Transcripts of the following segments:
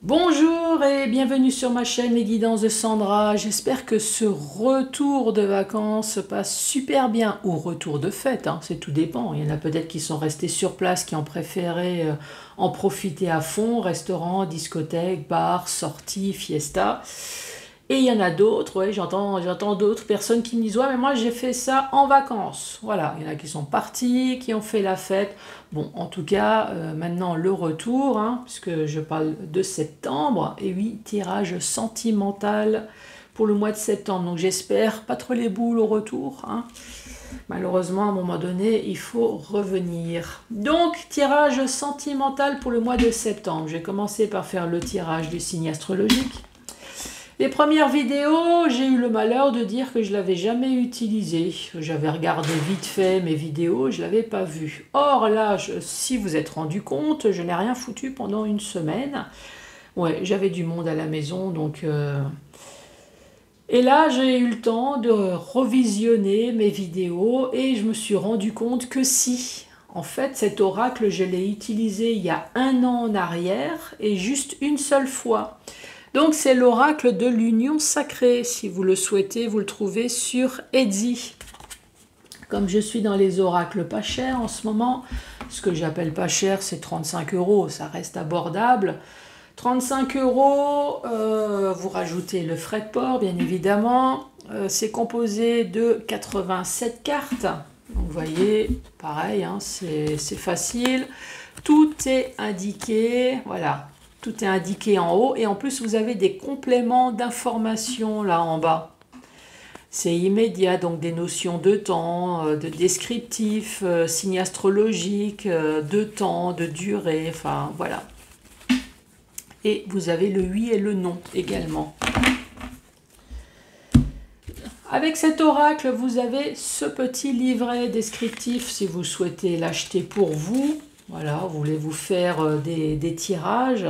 Bonjour et bienvenue sur ma chaîne Les Guidances de Sandra. J'espère que ce retour de vacances se passe super bien, ou retour de fête, hein, c'est tout dépend. Il y en a peut-être qui sont restés sur place, qui ont préféré en profiter à fond, restaurant, discothèque, bar, sortie, fiesta. Et il y en a d'autres, ouais, j'entends d'autres personnes qui me disent ouais mais moi j'ai fait ça en vacances. Voilà, il y en a qui sont partis, qui ont fait la fête. Bon, en tout cas, maintenant le retour, hein, puisque je parle de septembre, et oui, tirage sentimental pour le mois de septembre. Donc j'espère pas trop les boules au retour, hein. Malheureusement, à un moment donné, il faut revenir. Donc, tirage sentimental pour le mois de septembre. Je vais commencer par faire le tirage du signe astrologique. Les premières vidéos, j'ai eu le malheur de dire que je ne l'avais jamais utilisé. J'avais regardé vite fait mes vidéos, je ne l'avais pas vu. Or là, si vous êtes rendu compte, je n'ai rien foutu pendant une semaine. Ouais, j'avais du monde à la maison, donc... Et là, j'ai eu le temps de revisionner mes vidéos et je me suis rendu compte que si... En fait, cet oracle, je l'ai utilisé il y a 1 an en arrière et juste une seule fois. Donc c'est l'oracle de l'union sacrée. Si vous le souhaitez, vous le trouvez sur Etsy. Comme je suis dans les oracles pas chers en ce moment, ce que j'appelle pas cher, c'est 35 €, ça reste abordable. 35 €, vous rajoutez le frais de port, bien évidemment. C'est composé de 87 cartes. Donc, vous voyez, pareil, hein, c'est facile. Tout est indiqué, voilà. Tout est indiqué en haut et en plus vous avez des compléments d'informations là en bas. C'est immédiat, donc des notions de temps, de descriptif, signes astrologiques, de temps, de durée, enfin voilà. Et vous avez le oui et le non également. Avec cet oracle, vous avez ce petit livret descriptif si vous souhaitez l'acheter pour vous. Voilà, vous voulez vous faire des tirages.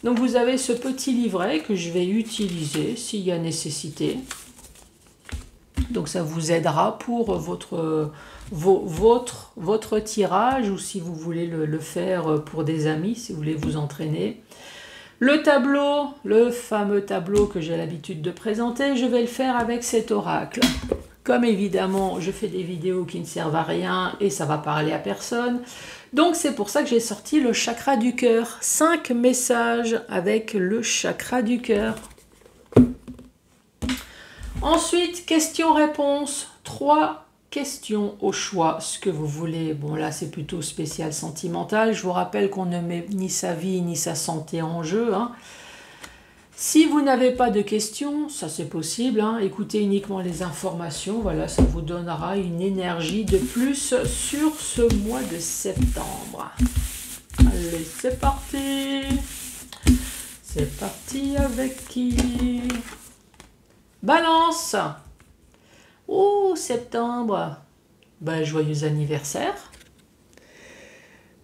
Donc vous avez ce petit livret que je vais utiliser s'il y a nécessité. Donc ça vous aidera pour votre tirage ou si vous voulez le faire pour des amis, si vous voulez vous entraîner. Le tableau, le fameux tableau que j'ai l'habitude de présenter, je vais le faire avec cet oracle. Comme évidemment, je fais des vidéos qui ne servent à rien et ça va parler à personne. Donc c'est pour ça que j'ai sorti le chakra du cœur. 5 messages avec le chakra du cœur. Ensuite, questions-réponses. 3 questions au choix, ce que vous voulez. Bon là c'est plutôt spécial sentimental. Je vous rappelle qu'on ne met ni sa vie ni sa santé en jeu, hein. Si vous n'avez pas de questions, ça c'est possible, hein, écoutez uniquement les informations, voilà, ça vous donnera une énergie de plus sur ce mois de septembre. Allez, c'est parti. C'est parti avec qui? Balance. Oh, septembre. Ben, joyeux anniversaire.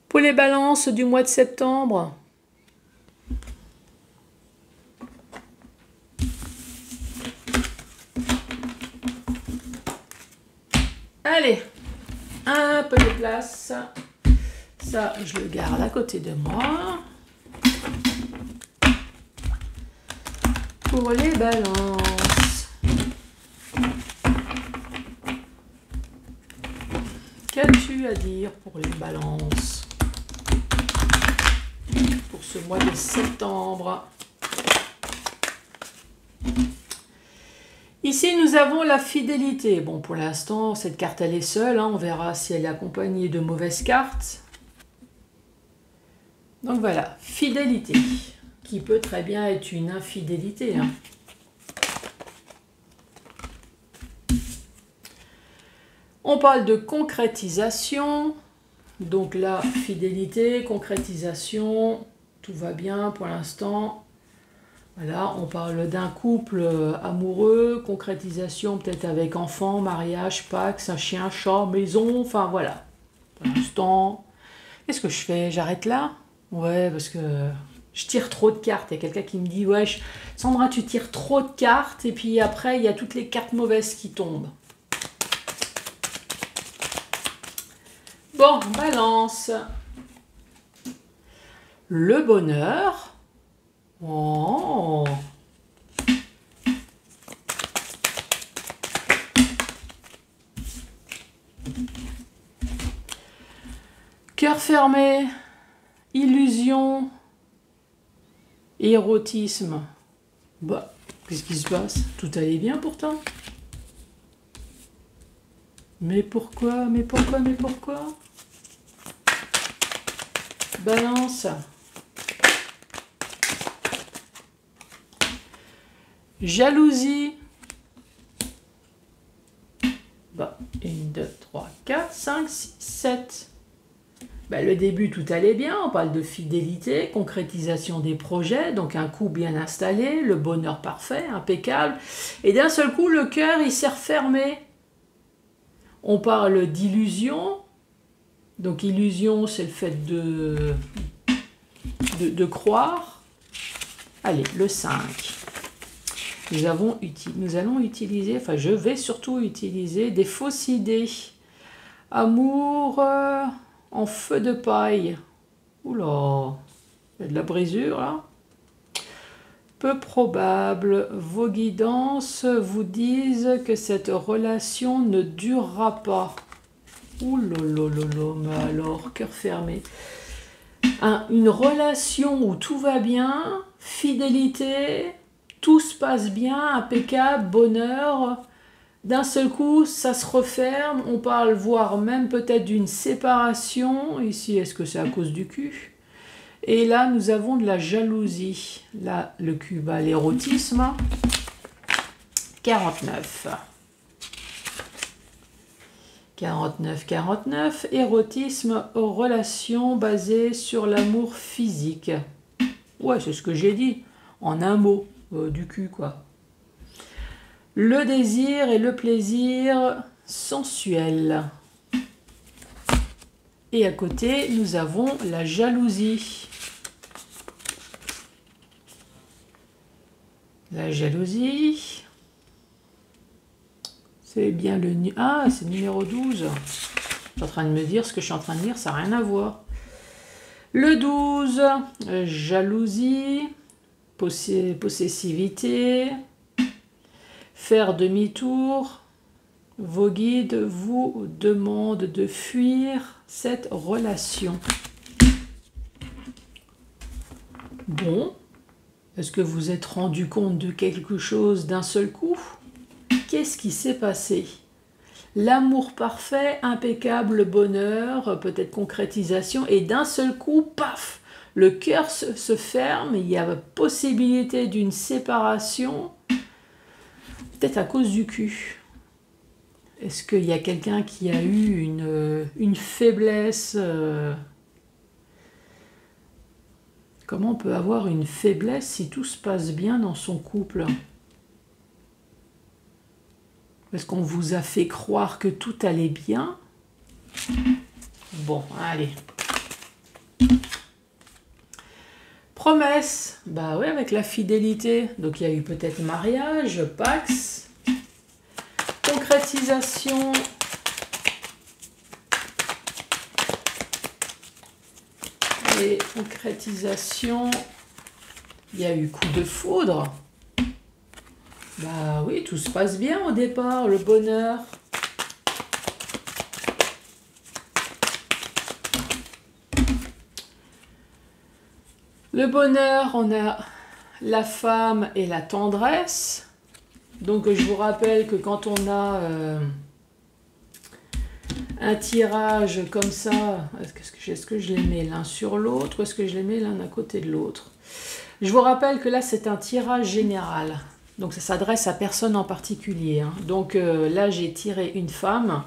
Pour les balances du mois de septembre. Allez, un peu de place. Ça, je le garde à côté de moi. Pour les balances. Qu'as-tu à dire pour les balances? Pour ce mois de septembre. Ici, nous avons la fidélité. Bon, pour l'instant, cette carte, elle est seule, hein. On verra si elle est accompagnée de mauvaises cartes. Donc voilà, fidélité, qui peut très bien être une infidélité, hein. On parle de concrétisation. Donc là, fidélité, concrétisation, tout va bien pour l'instant. Voilà, on parle d'un couple amoureux, concrétisation peut-être avec enfants, mariage, Pax, un chien, chat, maison, enfin voilà. Pour l'instant, qu'est-ce que je fais? J'arrête là? Ouais, parce que je tire trop de cartes. Il y a quelqu'un qui me dit, ouais, Sandra, tu tires trop de cartes, et puis après, il y a toutes les cartes mauvaises qui tombent. Bon, balance. Le bonheur. Oh. Cœur fermé, illusion, érotisme. Bah, qu'est-ce qui se passe? Tout allait bien pourtant. Mais pourquoi? Mais pourquoi? Mais pourquoi? Balance. Jalousie. Bah, 1, 2, 3, 4, 5, 6, 7. Bah, le début, tout allait bien. On parle de fidélité, concrétisation des projets, donc un coup bien installé, le bonheur parfait, impeccable. Et d'un seul coup, le cœur, il s'est refermé. On parle d'illusion. Donc, illusion, c'est le fait de croire. Allez, le 5. Nous allons utiliser, enfin, je vais surtout utiliser des fausses idées. Amour en feu de paille. Oula, il y a de la brisure là. Peu probable. Vos guidances vous disent que cette relation ne durera pas. Oulalala, mais alors, cœur fermé. Une relation où tout va bien, fidélité, tout se passe bien, impeccable, bonheur. D'un seul coup, ça se referme. On parle, voire même peut-être d'une séparation. Ici, est-ce que c'est à cause du cul? Et là, nous avons de la jalousie. Là, le cul, bah, l'érotisme. 49. 49, 49. Érotisme, relation basée sur l'amour physique. Ouais, c'est ce que j'ai dit. En un mot, du cul, quoi. Le désir et le plaisir sensuel. Et à côté, nous avons la jalousie. La jalousie, c'est bien le... Ah, c'est numéro 12. Je suis en train de me dire, ce que je suis en train de dire, ça n'a rien à voir. Le 12, jalousie, possessivité, faire demi-tour. Vos guides vous demandent de fuir cette relation. Bon, est-ce que vous êtes rendu compte de quelque chose d'un seul coup? Qu'est-ce qui s'est passé? L'amour parfait, impeccable, bonheur, peut-être concrétisation, et d'un seul coup, paf, le cœur se ferme, il y a possibilité d'une séparation, peut-être à cause du cul. Est-ce qu'il y a quelqu'un qui a eu une faiblesse Comment on peut avoir une faiblesse si tout se passe bien dans son couple? Est-ce qu'on vous a fait croire que tout allait bien? Bon, allez. Promesse. Bah oui, avec la fidélité. Donc il y a eu peut-être mariage, Pax. Concrétisation. Et concrétisation. Il y a eu coup de foudre. Bah oui, tout se passe bien au départ, le bonheur. Le bonheur, on a la femme et la tendresse. Donc je vous rappelle que quand on a un tirage comme ça, est-ce que je les mets l'un sur l'autre ou est-ce que je les mets l'un à côté de l'autre? Je vous rappelle que là c'est un tirage général. Donc ça s'adresse à personne en particulier. Hein. Donc là j'ai tiré une femme.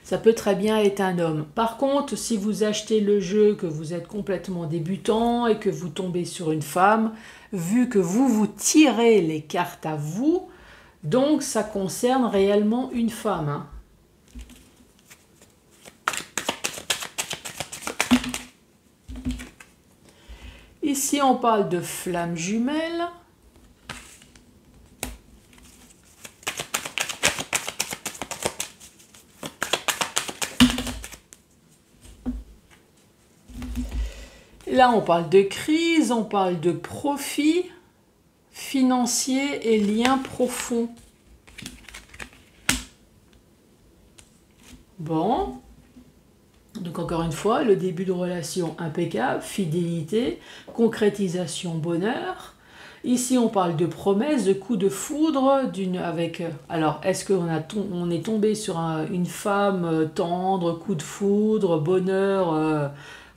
Ça peut très bien être un homme. Par contre, si vous achetez le jeu, que vous êtes complètement débutant et que vous tombez sur une femme, vu que vous tirez les cartes à vous, donc ça concerne réellement une femme. Hein. Ici, on parle de flamme jumelle. Là, on parle de crise, on parle de profit financier et lien profond. Bon. Donc encore une fois, le début de relation impeccable, fidélité, concrétisation, bonheur. Ici, on parle de promesse, de coup de foudre, alors, est-ce on est tombé sur une femme tendre, coup de foudre, bonheur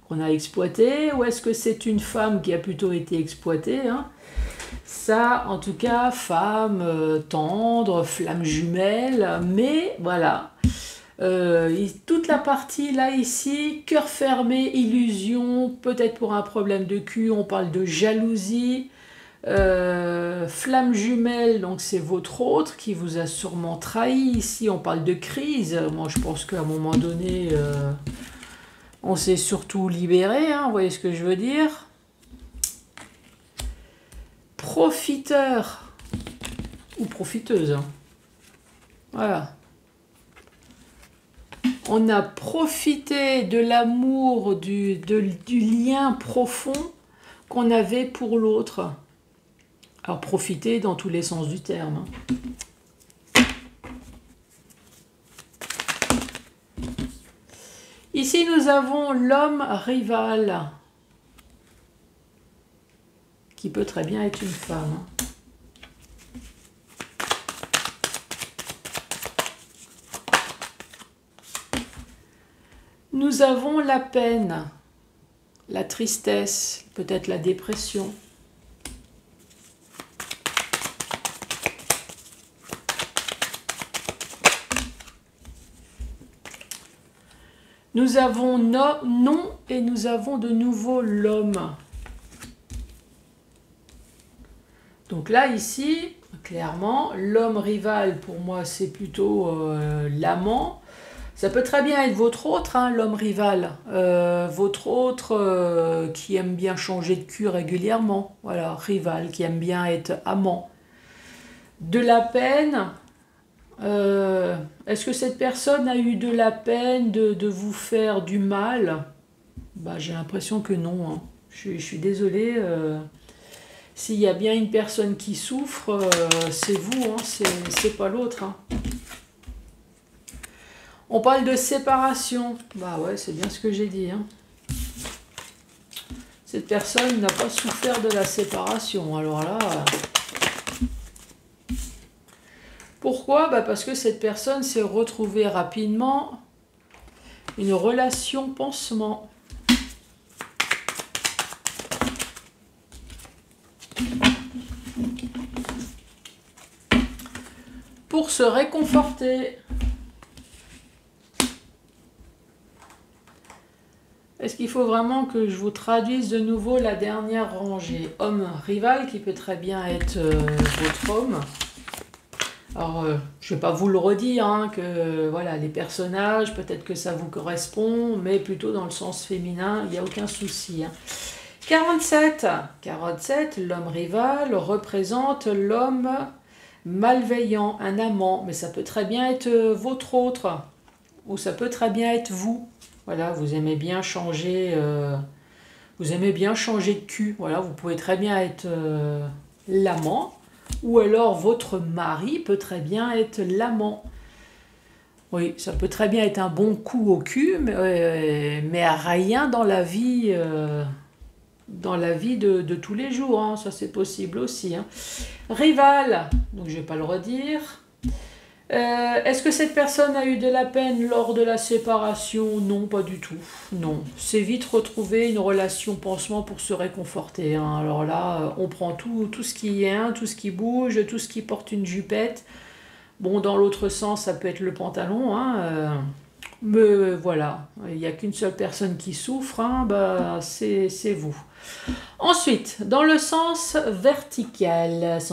qu'on a exploité, ou est-ce que c'est une femme qui a plutôt été exploitée, hein? Ça, en tout cas, femme tendre, flamme jumelle, mais voilà. Toute la partie là ici, cœur fermé, illusion, peut-être pour un problème de cul, on parle de jalousie, flamme jumelle, donc c'est votre autre qui vous a sûrement trahi. Ici on parle de crise, moi je pense qu'à un moment donné on s'est surtout libéré, hein, vous voyez ce que je veux dire. Profiteur ou profiteuse, hein. Voilà. On a profité de l'amour, du lien profond qu'on avait pour l'autre. Alors profiter dans tous les sens du terme, hein. Ici nous avons l'homme rival, qui peut très bien être une femme, hein. Nous avons la peine, la tristesse, peut-être la dépression. Nous avons non et nous avons de nouveau l'homme. Donc là, ici, clairement, l'homme rival, pour moi, c'est plutôt l'amant. Ça peut très bien être votre autre, hein, l'homme rival. Votre autre qui aime bien changer de cul régulièrement. Voilà, rival, qui aime bien être amant. De la peine. Est-ce que cette personne a eu de la peine de vous faire du mal? Bah, j'ai l'impression que non, hein. Je suis désolée. S'il y a bien une personne qui souffre, c'est vous, hein, c'est pas l'autre, hein. On parle de séparation. Bah ouais, c'est bien ce que j'ai dit, hein. Cette personne n'a pas souffert de la séparation. Alors là... Pourquoi? Bah parce que cette personne s'est retrouvée rapidement une relation pansement. Pour se réconforter. Est-ce qu'il faut vraiment que je vous traduise de nouveau la dernière rangée? Homme rival, qui peut très bien être votre homme. Alors, je ne vais pas vous le redire, hein, que voilà, les personnages, peut-être que ça vous correspond, mais plutôt dans le sens féminin, il n'y a aucun souci, hein. 47. 47, l'homme rival représente l'homme malveillant, un amant, mais ça peut très bien être votre autre, ou ça peut très bien être vous. Voilà, vous aimez bien changer, de cul. Voilà, vous pouvez très bien être l'amant, ou alors votre mari peut très bien être l'amant. Oui, ça peut très bien être un bon coup au cul, mais rien dans la vie, de tous les jours, hein. Ça c'est possible aussi, hein. Rival, donc je ne vais pas le redire. Est-ce que cette personne a eu de la peine lors de la séparation? Non, pas du tout. Non, c'est vite retrouver une relation pansement pour se réconforter, hein. Alors là, on prend tout ce qui est, hein, tout ce qui bouge, tout ce qui porte une jupette. Bon, dans l'autre sens, ça peut être le pantalon, hein, mais voilà, il n'y a qu'une seule personne qui souffre, hein, bah, c'est vous. Ensuite, dans le sens vertical,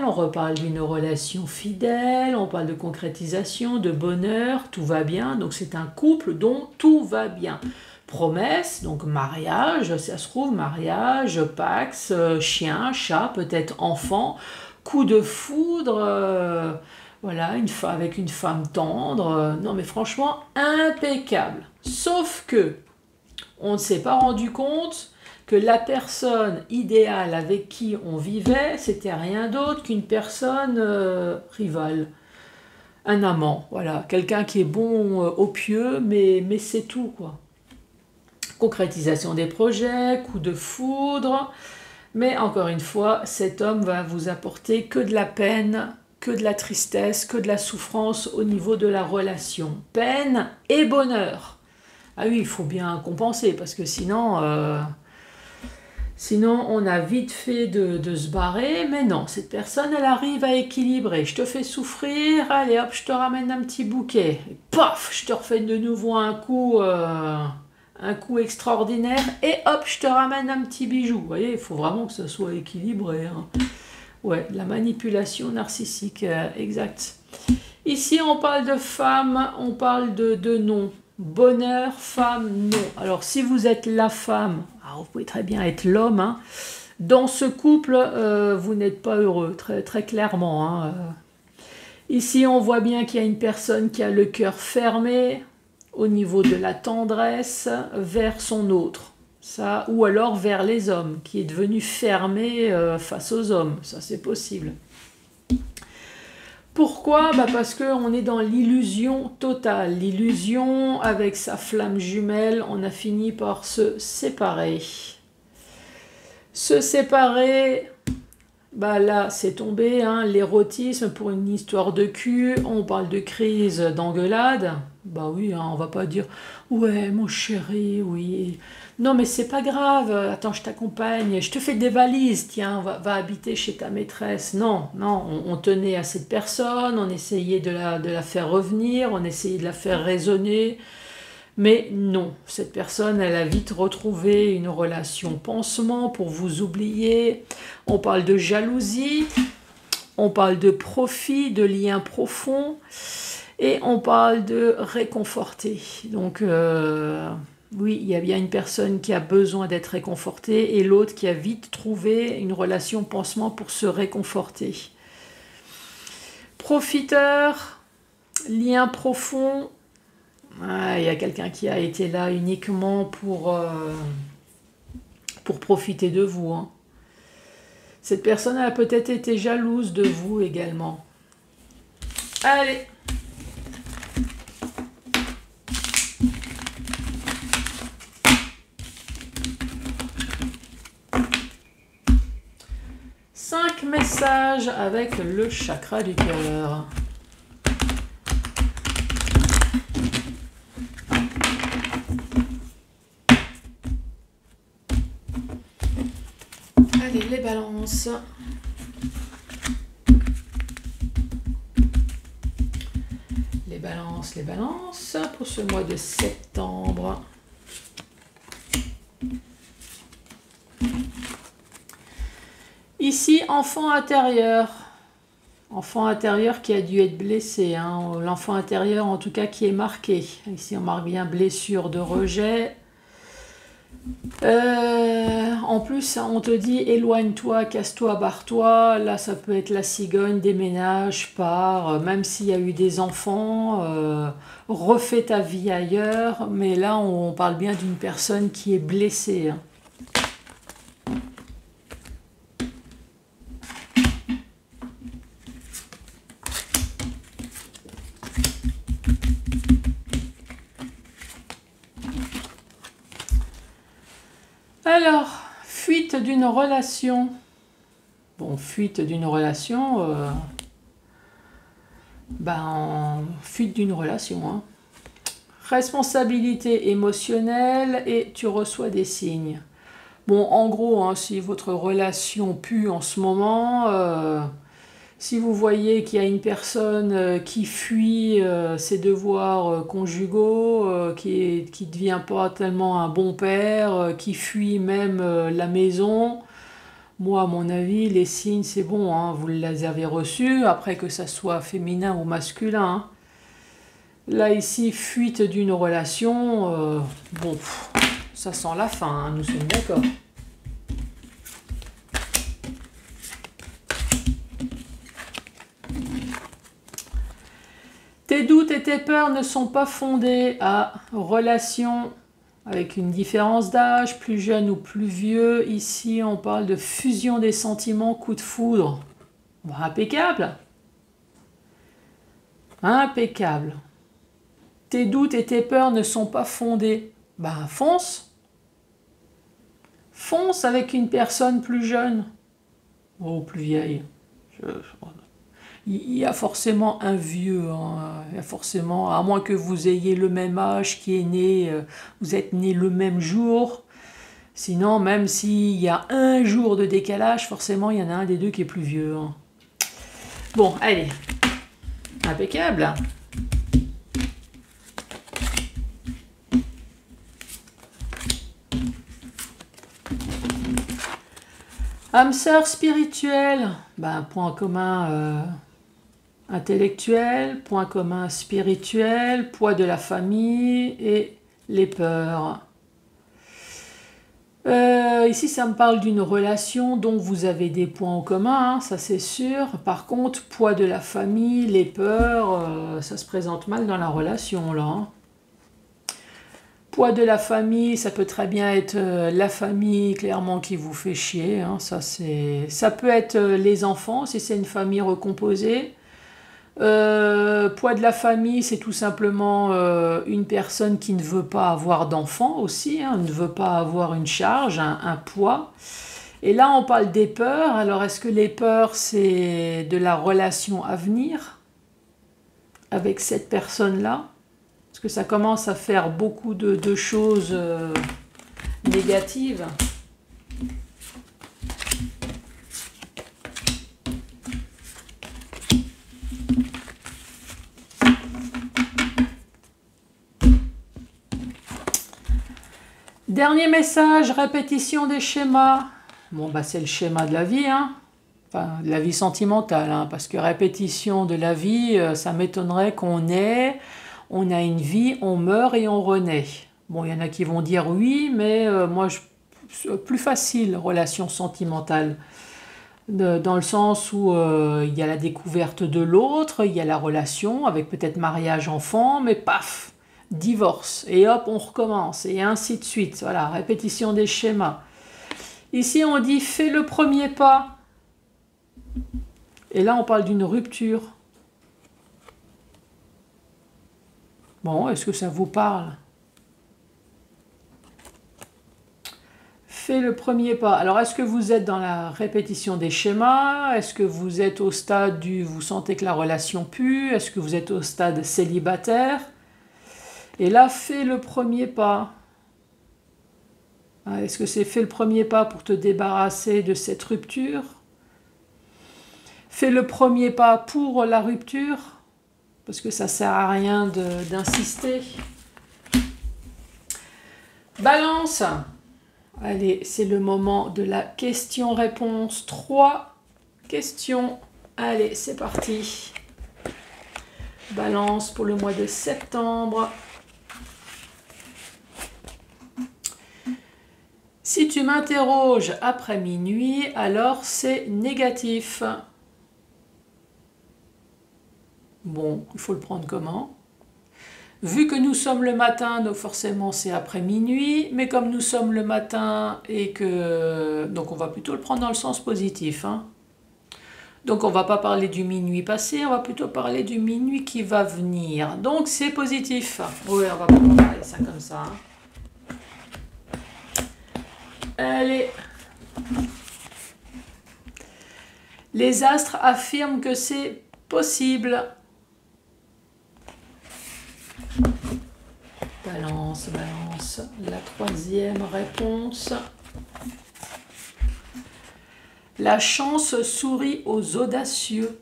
on reparle d'une relation fidèle, on parle de concrétisation, de bonheur, tout va bien, donc c'est un couple dont tout va bien. Promesse, donc mariage, ça se trouve, mariage, pax, chien, chat, peut-être enfant, coup de foudre, voilà, avec une femme tendre, non mais franchement, impeccable. Sauf que, On ne s'est pas rendu compte que la personne idéale avec qui on vivait, c'était rien d'autre qu'une personne rivale, un amant, voilà, quelqu'un qui est bon au pieu, mais c'est tout, quoi. Concrétisation des projets, coup de foudre, mais encore une fois, cet homme va vous apporter que de la peine, que de la tristesse, que de la souffrance au niveau de la relation. Peine et bonheur. Ah oui, il faut bien compenser, parce que sinon on a vite fait de se barrer, mais non, cette personne, elle arrive à équilibrer. Je te fais souffrir, allez hop, je te ramène un petit bouquet. Et paf, je te refais de nouveau un coup extraordinaire, et hop, je te ramène un petit bijou. Vous voyez, il faut vraiment que ça soit équilibré, hein. Ouais, la manipulation narcissique, exact. Ici, on parle de femme, on parle de nom. Bonheur, femme, non. Alors, si vous êtes la femme, alors vous pouvez très bien être l'homme, hein. Dans ce couple, vous n'êtes pas heureux, très, très clairement, hein. Ici, on voit bien qu'il y a une personne qui a le cœur fermé au niveau de la tendresse vers son autre. Ça, ou alors vers les hommes, qui est devenu fermé face aux hommes. Ça, c'est possible. Pourquoi? Parce qu'on est dans l'illusion totale. L'illusion, avec sa flamme jumelle, on a fini par se séparer. Se séparer, là, c'est tombé, hein, l'érotisme pour une histoire de cul. On parle de crise, d'engueulade. Bah oui, hein, on va pas dire « Ouais, mon chéri, oui. » Non, mais c'est pas grave. Attends, je t'accompagne. Je te fais des valises. Tiens, va habiter chez ta maîtresse. Non, non, on tenait à cette personne. On essayait de la faire revenir. On essayait de la faire raisonner. Mais non, cette personne, elle a vite retrouvé une relation pansement pour vous oublier. On parle de jalousie. On parle de profit, de lien profond. Et on parle de réconforter. Donc, oui, il y a bien une personne qui a besoin d'être réconfortée et l'autre qui a vite trouvé une relation pansement pour se réconforter. Profiteur, lien profond. Ah, il y a quelqu'un qui a été là uniquement pour profiter de vous, hein. Cette personne a peut-être été jalouse de vous également. Allez! Message avec le chakra du cœur. Allez, les balances. Les balances pour ce mois de septembre. Ici, enfant intérieur. Enfant intérieur qui a dû être blessé, hein. L'enfant intérieur, en tout cas, qui est marqué. Ici, on marque bien blessure de rejet. En plus, on te dit éloigne-toi, casse-toi, barre-toi. Là, ça peut être la cigogne, déménage, pars. Même s'il y a eu des enfants, refais ta vie ailleurs. Mais là, on parle bien d'une personne qui est blessée, hein. Alors, fuite d'une relation. Bon, fuite d'une relation, fuite d'une relation, hein. Responsabilité émotionnelle et tu reçois des signes. Bon, en gros, hein, si votre relation pue en ce moment, si vous voyez qu'il y a une personne qui fuit ses devoirs conjugaux, qui ne devient pas tellement un bon père, qui fuit même la maison, moi, à mon avis, les signes, c'est bon, hein, vous les avez reçus, après que ça soit féminin ou masculin, hein. Là, ici, fuite d'une relation, bon, ça sent la fin, hein, nous sommes d'accord. Tes doutes et tes peurs ne sont pas fondés à relation avec une différence d'âge, plus jeune ou plus vieux. Ici, on parle de fusion des sentiments, coup de foudre. Bon, impeccable. Impeccable. Tes doutes et tes peurs ne sont pas fondés. Ben, fonce. Fonce avec une personne plus jeune. Oh, plus vieille. Il y a forcément un vieux, hein. Il y a forcément, à moins que vous ayez le même âge qui est né, vous êtes né le même jour. Sinon, même s'il y a un jour de décalage, forcément, il y en a un des deux qui est plus vieux, hein. Bon, allez. Impeccable. Âme sœur spirituelle, ben, point commun intellectuel, point commun spirituel, poids de la famille et les peurs. Ici, ça me parle d'une relation dont vous avez des points en commun, hein, ça c'est sûr. Par contre, poids de la famille, les peurs, ça se présente mal dans la relation là, hein. Poids de la famille, ça peut très bien être la famille clairement qui vous fait chier, hein, ça peut être les enfants si c'est une famille recomposée. Poids de la famille, c'est tout simplement une personne qui ne veut pas avoir d'enfant aussi, hein, ne veut pas avoir une charge, un poids. Et là, on parle des peurs. Alors, est-ce que les peurs, c'est de la relation à venir avec cette personne-là? Parce que ça commence à faire beaucoup de choses négatives. Dernier message, répétition des schémas. Bon, bah c'est le schéma de la vie, hein. Enfin, de la vie sentimentale, hein, parce que répétition de la vie, ça m'étonnerait on a une vie, on meurt et on renaît. Bon, il y en a qui vont dire oui, mais moi, plus facile, relation sentimentale. Dans le sens où il y a la découverte de l'autre, il y a la relation, avec peut-être mariage, enfant, mais paf, divorce, et hop, on recommence, et ainsi de suite. Voilà, répétition des schémas. Ici, on dit « fais le premier pas ». Et là, on parle d'une rupture. Bon, est-ce que ça vous parle? Fais le premier pas. Alors, est-ce que vous êtes dans la répétition des schémas? Est-ce que vous êtes au stade du « vous sentez que la relation pue » Est-ce que vous êtes au stade célibataire? Et là, fais le premier pas. Est-ce que c'est fais le premier pas pour te débarrasser de cette rupture? Fais le premier pas pour la rupture, parce que ça ne sert à rien d'insister. Balance. Allez, c'est le moment de la question-réponse. 3 questions. Allez, c'est parti. Balance pour le mois de septembre. Si tu m'interroges après minuit, alors c'est négatif. Bon, il faut le prendre comment? Vu que nous sommes le matin, donc forcément c'est après minuit, mais comme nous sommes le matin et que... Donc on va plutôt le prendre dans le sens positif, hein. Donc on ne va pas parler du minuit passé, on va plutôt parler du minuit qui va venir. Donc c'est positif. Oui, on va pas parler ça comme ça, hein. Allez. Les astres affirment que c'est possible. Balance, balance. La 3e réponse. La chance sourit aux audacieux.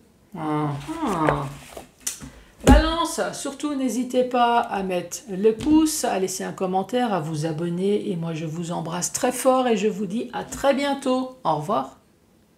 Balance, surtout n'hésitez pas à mettre le pouce, à laisser un commentaire, à vous abonner. Et moi je vous embrasse très fort et je vous dis à très bientôt. Au revoir.